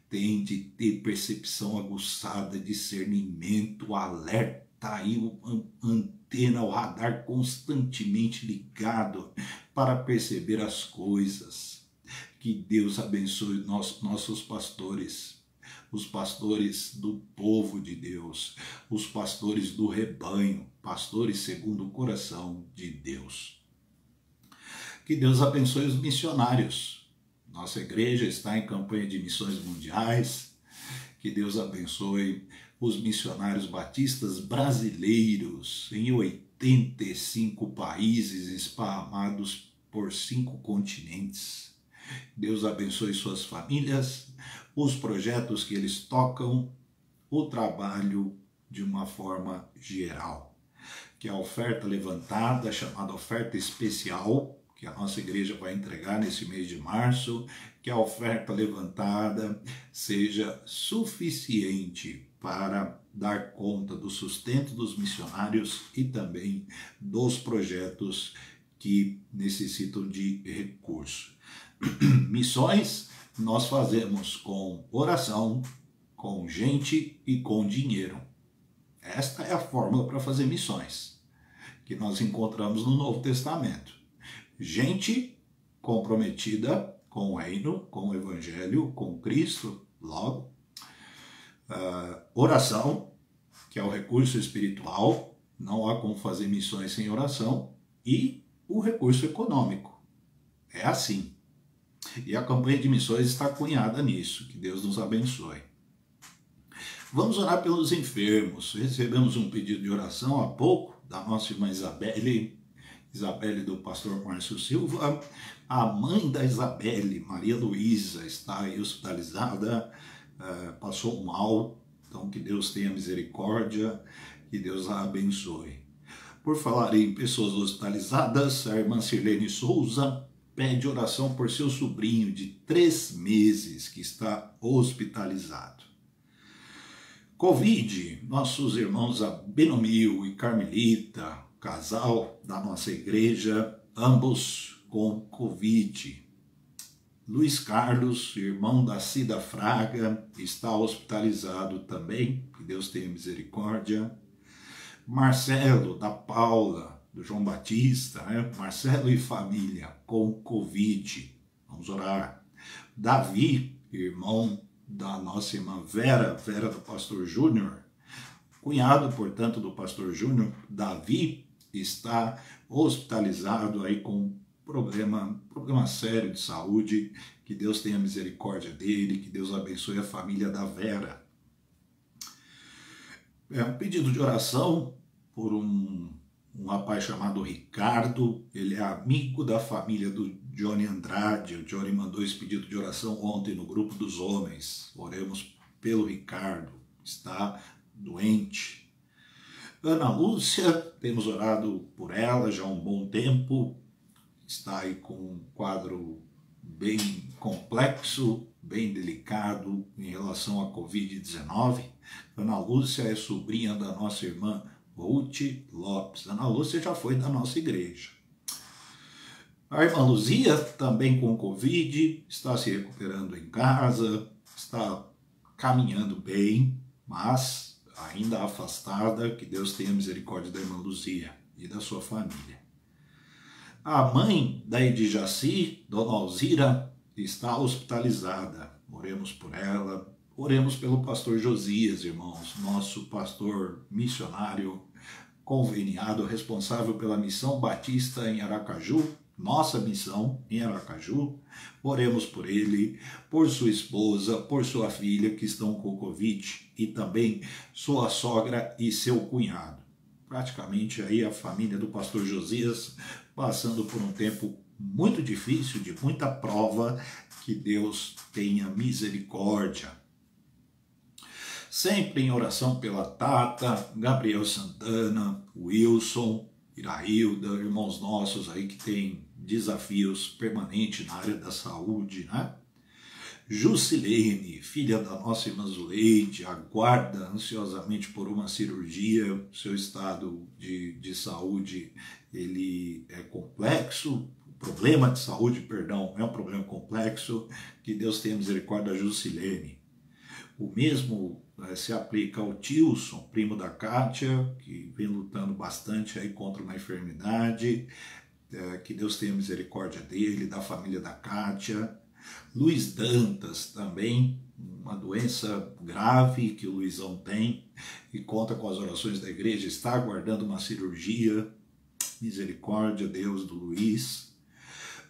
têm de ter percepção aguçada, discernimento, alerta, aí a antena, o radar constantemente ligado para perceber as coisas. Que Deus abençoe nossos pastores, os pastores do povo de Deus, os pastores do rebanho, pastores segundo o coração de Deus. Que Deus abençoe os missionários. Nossa igreja está em campanha de missões mundiais. Que Deus abençoe os missionários batistas brasileiros em 85 países esparramados por 5 continentes. Deus abençoe suas famílias, os projetos que eles tocam, o trabalho de uma forma geral. Que a oferta levantada, chamada oferta especial, que a nossa igreja vai entregar nesse mês de março, que a oferta levantada seja suficiente para dar conta do sustento dos missionários e também dos projetos que necessitam de recurso. Missões nós fazemos com oração, com gente e com dinheiro. Esta é a fórmula para fazer missões, que nós encontramos no Novo Testamento. Gente comprometida com o reino, com o evangelho, com Cristo, logo. Oração, que é o recurso espiritual, não há como fazer missões sem oração, e o recurso econômico. É assim. E a campanha de missões está cunhada nisso. Que Deus nos abençoe. Vamos orar pelos enfermos. Recebemos um pedido de oração há pouco da nossa irmã Isabelle do pastor Márcio Silva. A mãe da Isabelle, Maria Luísa, está aí hospitalizada, passou mal. Então que Deus tenha misericórdia, que Deus a abençoe. Por falar em pessoas hospitalizadas, a irmã Sirlene Souza pede oração por seu sobrinho de 3 meses que está hospitalizado. Covid, nossos irmãos Abenomil e Carmelita, casal da nossa igreja, ambos com Covid. Luiz Carlos, irmão da Cida Fraga, está hospitalizado também, que Deus tenha misericórdia. Marcelo, da Paula, do João Batista, né? Marcelo e família com Covid. Vamos orar. Davi, irmão da nossa irmã Vera do pastor Júnior, cunhado, portanto, do pastor Júnior. Davi está hospitalizado aí com problema sério de saúde. Que Deus tenha misericórdia dele, que Deus abençoe a família da Vera. É um pedido de oração por um rapaz chamado Ricardo. Ele é amigo da família do Johnny Andrade. O Johnny mandou esse pedido de oração ontem no grupo dos homens. Oremos pelo Ricardo, está doente. Ana Lúcia, temos orado por ela já há um bom tempo. Está aí com um quadro bem complexo, bem delicado em relação à Covid-19. Ana Lúcia é sobrinha da nossa irmã Ruth Lopes. Ana Lúcia já foi da nossa igreja. A irmã Luzia, também com Covid, está se recuperando em casa, está caminhando bem, mas ainda afastada. Que Deus tenha misericórdia da irmã Luzia e da sua família. A mãe da Edijaci, Dona Alzira, está hospitalizada. oremos por ela. Oremos pelo pastor Josias, irmãos, nosso pastor missionário conveniado, responsável pela missão batista em Aracaju, nossa missão em Aracaju. Oremos por ele, por sua esposa, por sua filha que estão com Covid e também sua sogra e seu cunhado. Praticamente aí a família do pastor Josias passando por um tempo muito difícil, de muita prova, que Deus tenha misericórdia. Sempre em oração pela Tata, Gabriel Santana, Wilson, Irailda, irmãos nossos aí que têm desafios permanentes na área da saúde, né? Jusilene, filha da nossa irmã Zuleide, aguarda ansiosamente por uma cirurgia. Seu estado de saúde ele é complexo, o problema de saúde, perdão, é um problema complexo. Que Deus tenha misericórdia da Jusilene. O mesmo se aplica ao Tilson, primo da Kátia, que vem lutando bastante aí contra uma enfermidade. Que Deus tenha misericórdia dele, da família da Kátia. Luiz Dantas também, uma doença grave que o Luizão tem e conta com as orações da igreja, está aguardando uma cirurgia. Misericórdia, Deus, do Luiz.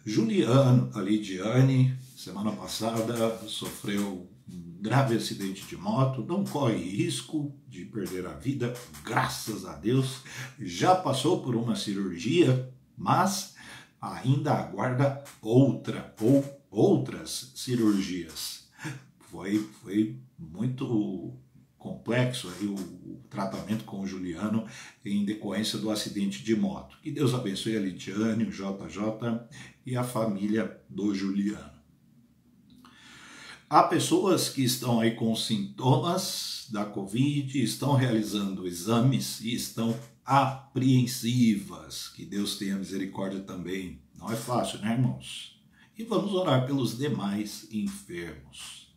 Juliano, a Lidiane, semana passada sofreu um grave acidente de moto, não corre risco de perder a vida, graças a Deus. Já passou por uma cirurgia, mas ainda aguarda outras cirurgias. Foi muito complexo aí o tratamento com o Juliano em decorrência do acidente de moto. Que Deus abençoe a Lidiane, o JJ e a família do Juliano. Há pessoas que estão aí com sintomas da Covid, estão realizando exames e estão apreensivas. Que Deus tenha misericórdia também. Não é fácil, né, irmãos? E vamos orar pelos demais enfermos.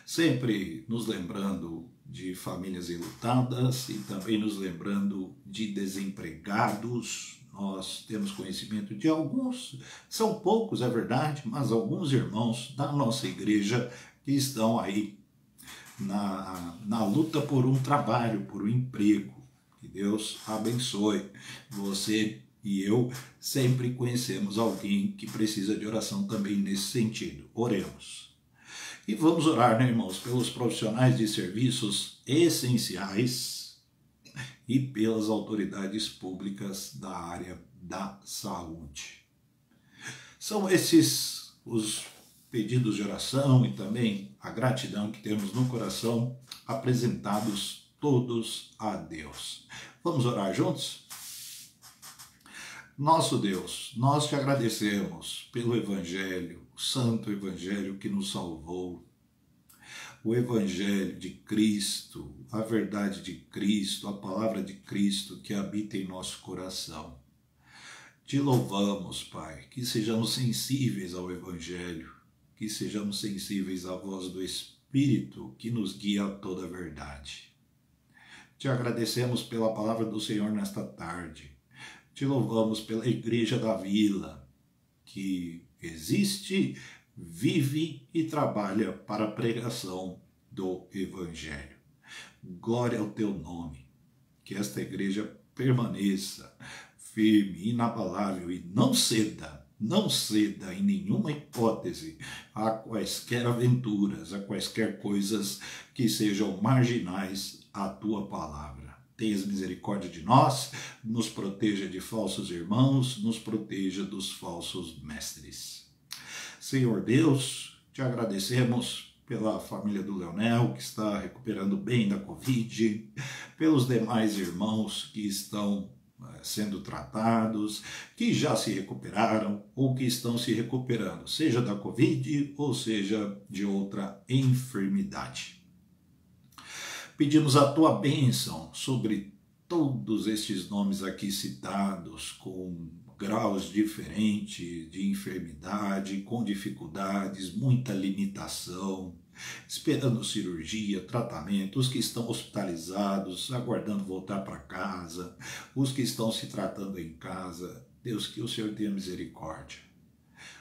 Sempre nos lembrando de famílias enlutadas e também nos lembrando de desempregados. Nós temos conhecimento de alguns, são poucos, é verdade, mas alguns irmãos da nossa igreja que estão aí na luta por um trabalho, por um emprego. Que Deus abençoe. Você e eu sempre conhecemos alguém que precisa de oração também nesse sentido. Oremos. E vamos orar, né, irmãos, pelos profissionais de serviços essenciais e pelas autoridades públicas da área da saúde. São esses os pedidos de oração e também a gratidão que temos no coração apresentados todos a Deus. Vamos orar juntos? Nosso Deus, nós te agradecemos pelo Evangelho, o Santo Evangelho que nos salvou, o Evangelho de Cristo, a verdade de Cristo, a palavra de Cristo que habita em nosso coração. Te louvamos, Pai, que sejamos sensíveis ao Evangelho, que sejamos sensíveis à voz do Espírito que nos guia a toda a verdade. Te agradecemos pela palavra do Senhor nesta tarde. Te louvamos pela Igreja da Vila, que existe, vive e trabalha para a pregação do Evangelho. Glória ao teu nome, que esta igreja permaneça firme, inabalável e não ceda em nenhuma hipótese a quaisquer aventuras, a quaisquer coisas que sejam marginais à tua palavra. Tenhas misericórdia de nós, nos proteja de falsos irmãos, nos proteja dos falsos mestres. Senhor Deus, te agradecemos pela família do Leonel, que está recuperando bem da Covid, pelos demais irmãos que estão sendo tratados, que já se recuperaram ou que estão se recuperando, seja da Covid ou seja de outra enfermidade. Pedimos a tua bênção sobre todos estes nomes aqui citados, com graus diferentes de enfermidade, com dificuldades, muita limitação, esperando cirurgia, tratamento, os que estão hospitalizados, aguardando voltar para casa, os que estão se tratando em casa. Deus, que o Senhor tenha misericórdia.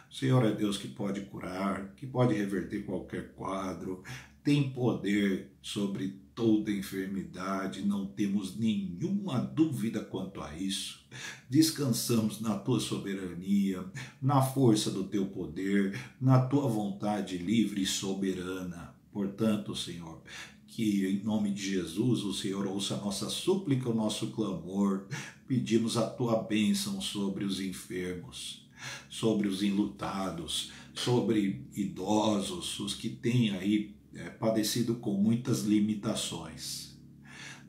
O Senhor é Deus que pode curar, que pode reverter qualquer quadro, tem poder sobre toda enfermidade, não temos nenhuma dúvida quanto a isso. Descansamos na tua soberania, na força do teu poder, na tua vontade livre e soberana. Portanto, Senhor, que em nome de Jesus o Senhor ouça a nossa súplica, o nosso clamor. Pedimos a tua bênção sobre os enfermos, sobre os enlutados, sobre idosos, os que têm aí padecido com muitas limitações.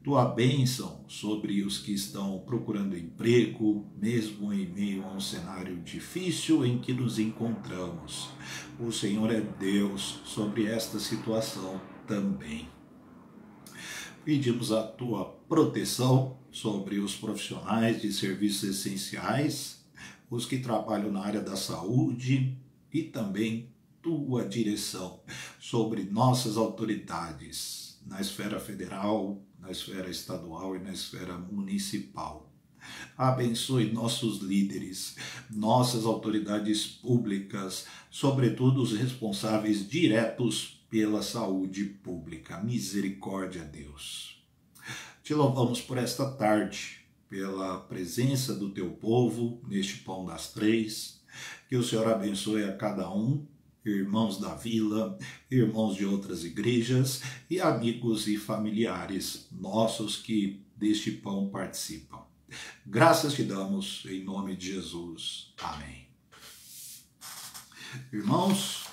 Tua bênção sobre os que estão procurando emprego, mesmo em meio a um cenário difícil em que nos encontramos. O Senhor é Deus sobre esta situação também. Pedimos a tua proteção sobre os profissionais de serviços essenciais, os que trabalham na área da saúde e também tua direção sobre nossas autoridades na esfera federal, na esfera estadual e na esfera municipal. Abençoe nossos líderes, nossas autoridades públicas, sobretudo os responsáveis diretos pela saúde pública. Misericórdia, Deus. Te louvamos por esta tarde, pela presença do teu povo neste Pão das Três. Que o Senhor abençoe a cada um, irmãos da vila, irmãos de outras igrejas e amigos e familiares nossos que deste pão participam. Graças te damos em nome de Jesus. Amém. Irmãos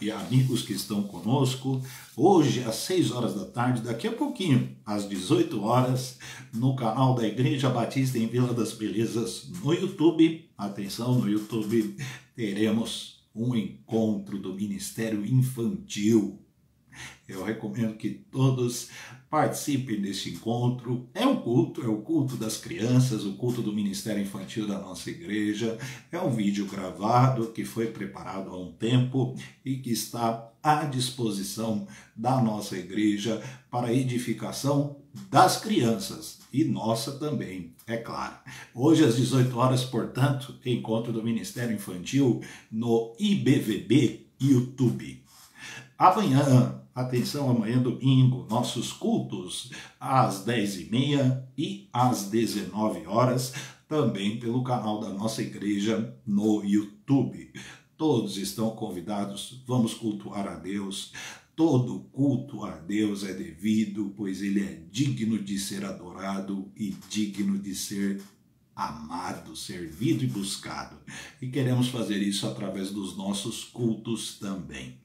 e amigos que estão conosco, hoje às 6 horas da tarde, daqui a pouquinho, às 18 horas, no canal da Igreja Batista em Vila das Belezas, no YouTube, atenção, no YouTube, teremos um encontro do Ministério Infantil. Eu recomendo que todos participem desse encontro. É o culto das crianças, o culto do Ministério Infantil da nossa igreja. É um vídeo gravado que foi preparado há um tempo e que está à disposição da nossa igreja para a edificação das crianças e nossa também, é claro. Hoje às 18 horas, portanto, encontro do Ministério Infantil no IBVB YouTube. Amanhã, atenção, amanhã domingo, nossos cultos às 10h30 e às 19 horas, também pelo canal da nossa igreja no YouTube. Todos estão convidados, vamos cultuar a Deus. Todo culto a Deus é devido, pois Ele é digno de ser adorado e digno de ser amado, servido e buscado. E queremos fazer isso através dos nossos cultos também.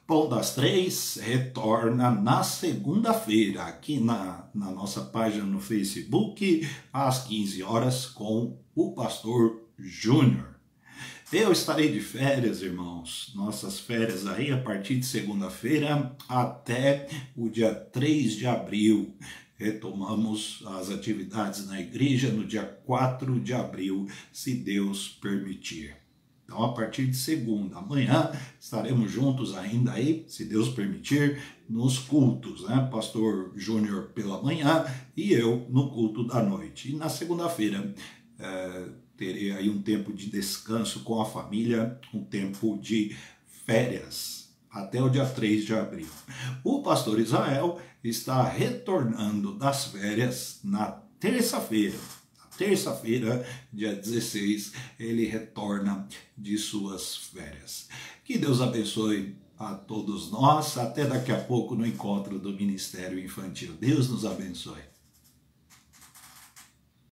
Pão das Três retorna na segunda-feira, aqui na nossa página no Facebook, às 15 horas, com o pastor Júnior. Eu estarei de férias, irmãos, nossas férias aí a partir de segunda-feira até o dia 3 de abril. Retomamos as atividades na igreja no dia 4 de abril, se Deus permitir. Então, a partir de segunda, amanhã, estaremos juntos ainda aí, se Deus permitir, nos cultos, né? Pastor Júnior pela manhã e eu no culto da noite. E na segunda-feira, terei aí um tempo de descanso com a família, um tempo de férias, até o dia 3 de abril. O pastor Israel está retornando das férias na terça-feira. Terça-feira, dia 16, ele retorna de suas férias. Que Deus abençoe a todos nós. Até daqui a pouco no encontro do Ministério Infantil. Deus nos abençoe.